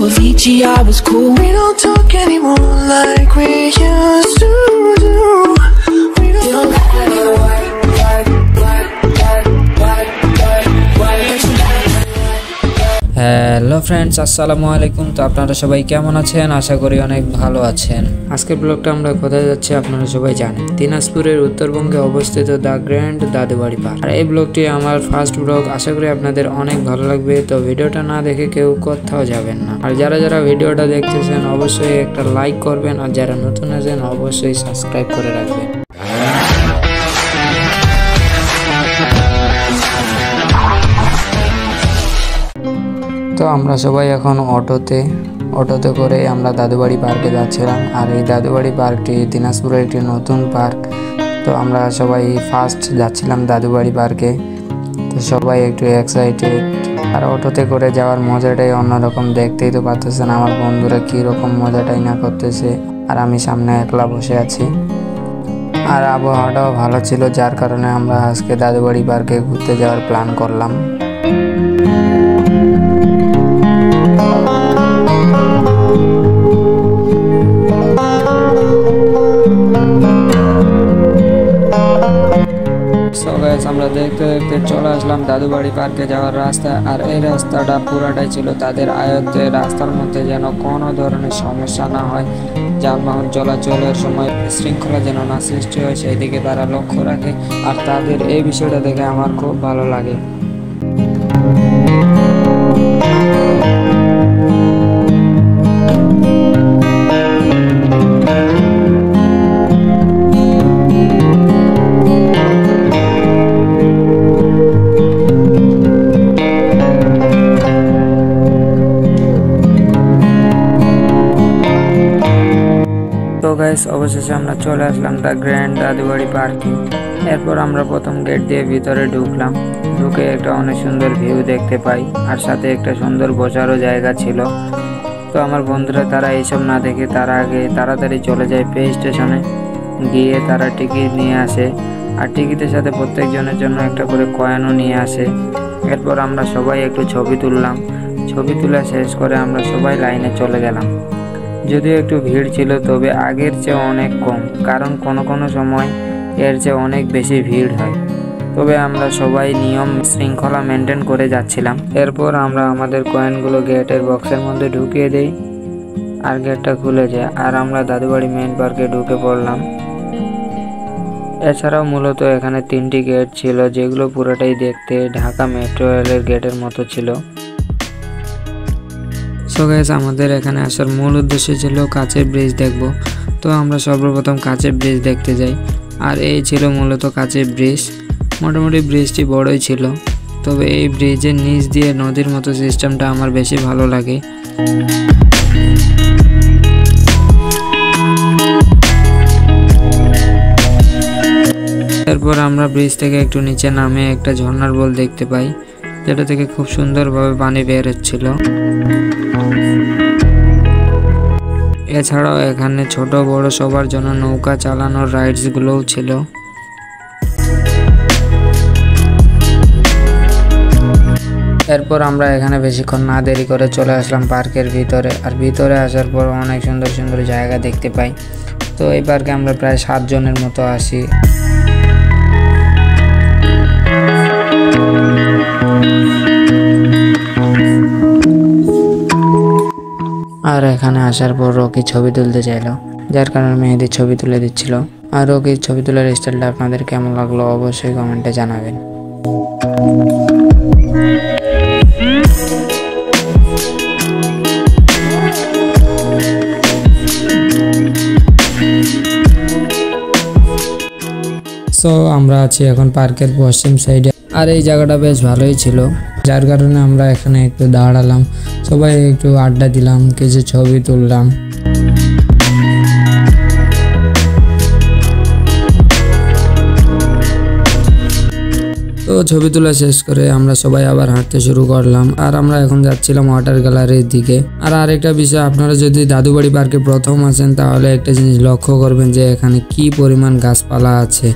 Avicii, I was cool. We don't talk anymore like we used to do. We don't hello friends, আসসালামু আলাইকুম। তো আপনারা সবাই কেমন আছেন? আশা করি অনেক ভালো আছেন। আজকের ব্লগটা আমরা কোথায় যাচ্ছি আপনারা সবাই জানেন। দিনাজপুরের উত্তরবঙ্গে অবস্থিত দ্য গ্র্যান্ড দাদুবাড়ি পার্ক। আর এই ব্লগটি আমার ফার্স্ট ব্লগ, আশা করি আপনাদের অনেক ভালো লাগবে। তো ভিডিওটা না দেখে কেউ কোথাও যাবেন না। আর যারা যারা ভিডিওটা দেখতেছেন অবশ্যই একটা লাইক করবেন, আর যারা নতুন আছেন অবশ্যই সাবস্ক্রাইব করে রাখবেন। তো আমরা সবাই এখন অটোতে করে আমরা দাদুবাড়ি পার্কে যাচ্ছিলাম। আর এই দাদুবাড়ি পার্কটি দিনাজপুরের একটি নতুন পার্ক। তো আমরা সবাই ফার্স্ট যাচ্ছিলাম দাদুবাড়ি পার্কে। তো সবাই একটু এক্সাইটেড। আর অটোতে করে যাওয়ার মজাটাই অন্যরকম। দেখতেই তো পাচ্ছেন আমার বন্ধুরা কীরকম মজাটাই না করতেছে, আর আমি সামনে একলা বসে আছি। আর আবহাওয়াটাও ভালো ছিল, যার কারণে আমরা আজকে দাদুবাড়ি পার্কে ঘুরতে যাওয়ার প্ল্যান করলাম। আমরা দেখতে দেখতে চলে আসলাম দাদুবাড়ি পার্কে যাওয়ার রাস্তা। আর এই রাস্তাটা পুরাটাই ছিল তাদের আয়ত্তে। রাস্তার মধ্যে যেন কোনো ধরনের সমস্যা না হয়, যানবাহন চলাচলের সময় শৃঙ্খলা যেন না সৃষ্টি হয়, সেই দিকে তারা লক্ষ্য রাখে। আর তাদের এই বিষয়টা দেখে আমার খুব ভালো লাগে। তো গাইস, অবশেষে আমরা চলে আসলাম দ্য গ্র্যান্ড দাদুবাড়ি পার্কে। এরপর আমরা প্রথম গেট দিয়ে ভিতরে ঢুকলাম। ঢুকে একটা অনেক সুন্দর ভিউ দেখতে পাই, আর সাথে একটা সুন্দর বসারও জায়গা ছিল। তো আমার বন্ধুরা তারা এইসব না দেখে তারা আগে তাড়াতাড়ি চলে যায় পে স্টেশনে। গিয়ে তারা টিকিট নিয়ে আসে, আর টিকিটের সাথে প্রত্যেকজনের জন্য একটা করে কয়েনও নিয়ে আসে। এরপর আমরা সবাই একটু ছবি তুললাম। ছবি তোলা শেষ করে আমরা সবাই লাইনে চলে গেলাম। যদিও একটু ভিড় ছিল, তবে আগের চেয়ে অনেক কম, কারণ কোনো সময় এর চেয়ে অনেক বেশি ভিড় হয়। তবে আমরা সবাই নিয়ম শৃঙ্খলা মেনটেন করে যাচ্ছিলাম। এরপর আমরা আমাদের কয়েনগুলো গেটের বক্সের মধ্যে ঢুকিয়ে দিই, আর গেটটা খুলে যায়, আর আমরা দাদুবাড়ি মেইন পার্কে ঢুকে পড়লাম। এছাড়াও মূলত এখানে 3টি গেট ছিল, যেগুলো পুরোটাই দেখতে ঢাকা মেট্রো রেলের গেটের মতো ছিল। সো গাইস, আমাদের এখানে আসার মূল উদ্দেশ্য ছিল কাচের ব্রিজ দেখব। তো আমরা সর্বপ্রথম কাচের ব্রিজ দেখতে যাই। আর এই ছিল মূলত কাচের ব্রিজ। মোটামুটি ব্রিজটি বড়ই ছিল, তবে এই ব্রিজের নিচ দিয়ে নদীর মতো সিস্টেমটা আমার বেশি ভালো লাগে। এরপর আমরা ব্রিজ থেকে একটু নিচে নামে একটা ঝর্ণার বল দেখতে পাই, যেটা থেকে খুব সুন্দরভাবে পানি বের হচ্ছিল। এছাড়াও এখানে ছোট বড় সবার জন্য নৌকা চালানোর রাইডসগুলোও ছিল। এরপর আমরা এখানে বেশিক্ষণ না দেরি করে চলে আসলাম পার্কের ভিতরে। আর ভিতরে আসার পর অনেক সুন্দর সুন্দর জায়গা দেখতে পাই। তো এই পার্কে আমরা প্রায় 7 জনের মতো আসি। আর এখানে আসার পর রকি ছবি তুলতে চাইলো, যার কারণে মেহেদির ছবি তুলে দিচ্ছিল। আর রকির ছবি তোলার স্টাইলটা আপনাদের কেমন লাগলো অবশ্যই কমেন্টে জানাবেন। সো আমরা আছি এখন পার্কের পশ্চিম সাইডে। আর এই জায়গাটা বেশ ভালোই ছিল, যার কারণে আমরা এখানে একটু দাঁড়ালাম, সবাই একটু আড্ডা দিলাম, কিছু ছবি তুললাম। তো ছবি তোলা শেষ করে আমরা সবাই আবার হাঁটতে শুরু করলাম। আর আমরা এখন যাচ্ছিলাম ওয়াটার গ্যালারির দিকে। আর আরেকটা বিষয়, আপনারা যদি দাদুবাড়ি পার্কে প্রথম আসেন তাহলে একটা জিনিস লক্ষ্য করবেন যে এখানে কি পরিমাণ গাছপালা আছে।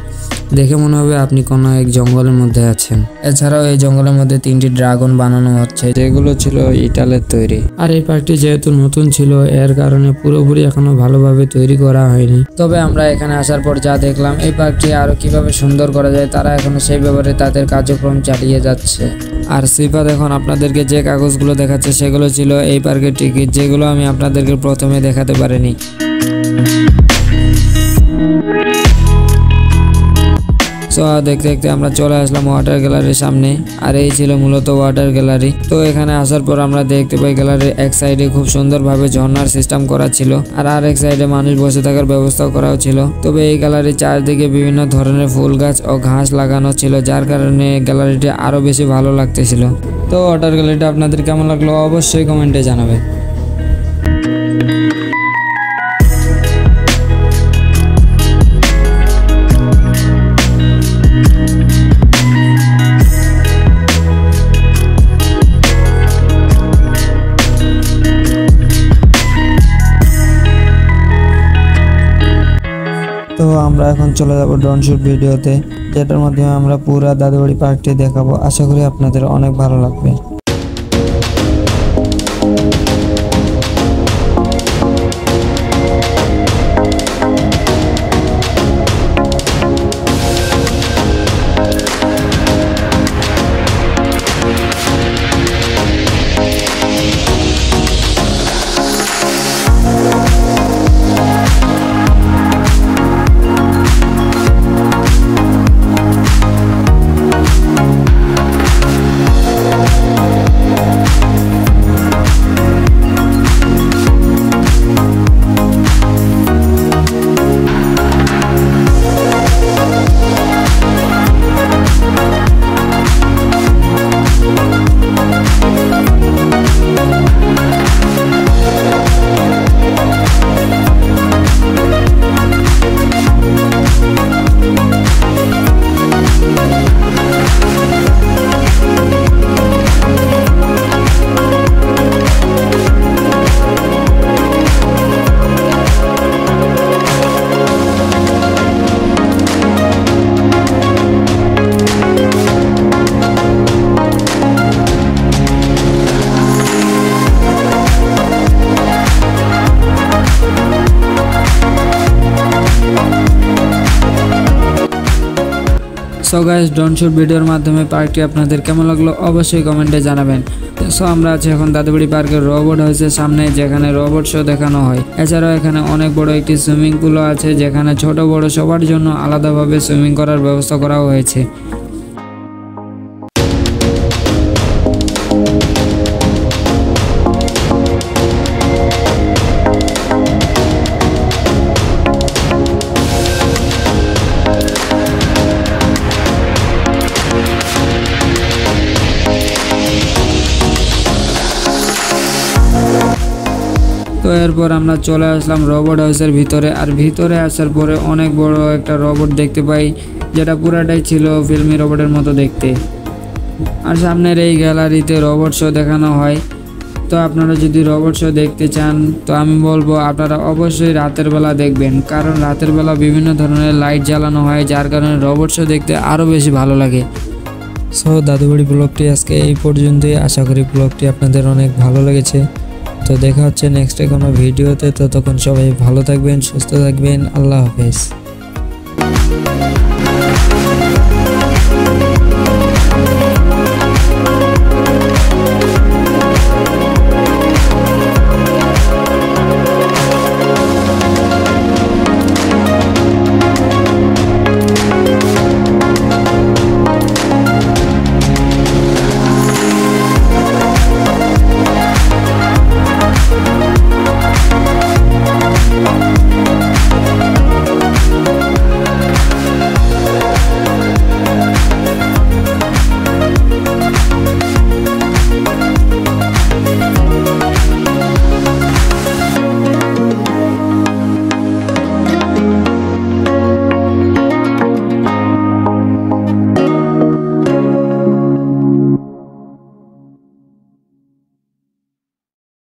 দেখে মনে হবে আপনি কোনো এক জঙ্গলের মধ্যে আছেন। এছাড়াও এই জঙ্গলের মধ্যে 3টি ড্রাগন বানানো হচ্ছে, যেগুলো ছিল ইটালের তৈরি। আর এই পার্কটি যেহেতু নতুন ছিল, এর কারণে পুরোপুরি এখনো ভালোভাবে তৈরি করা হয়নি। তবে আমরা এখানে আসার পর যা দেখলাম, এই পার্কটি আরো কিভাবে সুন্দর করা যায় তারা এখনো সেই ব্যাপারে তাদের কার্যক্রম চালিয়ে যাচ্ছে। আর সিফাত এখন আপনাদেরকে যে কাগজগুলো দেখাচ্ছে সেগুলো ছিল এই পার্কের টিকিট, যেগুলো আমি আপনাদেরকে প্রথমে দেখাতে পারিনি। সো দেখতে দেখতে আমরা চলে আসলাম ওয়াটার গ্যালারির সামনে। আর এই ছিল মূলত ওয়াটার গ্যালারি। তো এখানে আসার পর আমরা দেখতে পাই গ্যালারির এক সাইডে খুব সুন্দরভাবে ঝর্ণার সিস্টেম করা ছিল, আর আরেক সাইডে মানুষ বসে থাকার ব্যবস্থা করাও ছিল। তবে এই গ্যালারির চারদিকে বিভিন্ন ধরনের ফুল গাছ ও ঘাস লাগানো ছিল, যার কারণে গ্যালারিটি আরো বেশি ভালো লাগতেছিল। তো ওয়াটার গ্যালারিটা আপনাদের কেমন লাগলো অবশ্যই কমেন্টে জানাবেন। তো আমরা এখন চলে যাব ড্রোন শুট ভিডিওতে, যেটার মাধ্যমে আমরা পুরো দাদুবাড়ি পার্কটি দেখাবো। আশা করি আপনাদের অনেক ভালো লাগবে। সো গাইস, ড্রোন শুট ভিডিওর মাধ্যমে পার্কটি আপনাদের কেমন লাগলো অবশ্যই কমেন্টে জানাবেন। সো আমরা আছি এখন দাদুবাড়ি পার্কের রোবট হাউসের সামনে, যেখানে রোবট শো দেখানো হয়। এছাড়াও এখানে অনেক বড় একটি সুইমিং পুলও আছে, যেখানে ছোট বড় সবার জন্য আলাদাভাবে সুইমিং করার ব্যবস্থা করা হয়েছে। তো এরপর আমরা চলে আসলাম রোবট হাউসের ভিতরে। আর ভিতরে আসার পরে অনেক বড় একটা রোবট দেখতে পাই, যেটা পুরাটাই ছিল ফিল্মি রোবটের মতো দেখতে। আর সামনের এই গ্যালারিতে রোবট শো দেখানো হয়। তো আপনারা যদি রোবট শো দেখতে চান, তো আমি বলবো আপনারা অবশ্যই রাতের বেলা দেখবেন, কারণ রাতের বেলা বিভিন্ন ধরনের লাইট জ্বালানো হয়, যার কারণে রোবট শো দেখতে আরও বেশি ভালো লাগে। সো দাদুবাড়ি ব্লগটি আজকে এই পর্যন্তই। আশা করি ব্লগটি আপনাদের অনেক ভালো লেগেছে। তো দেখা হচ্ছে নেক্সটে কোনো ভিডিওতে। ততক্ষণ সবাই ভালো থাকবেন, সুস্থ থাকবেন। আল্লাহ হাফেজ।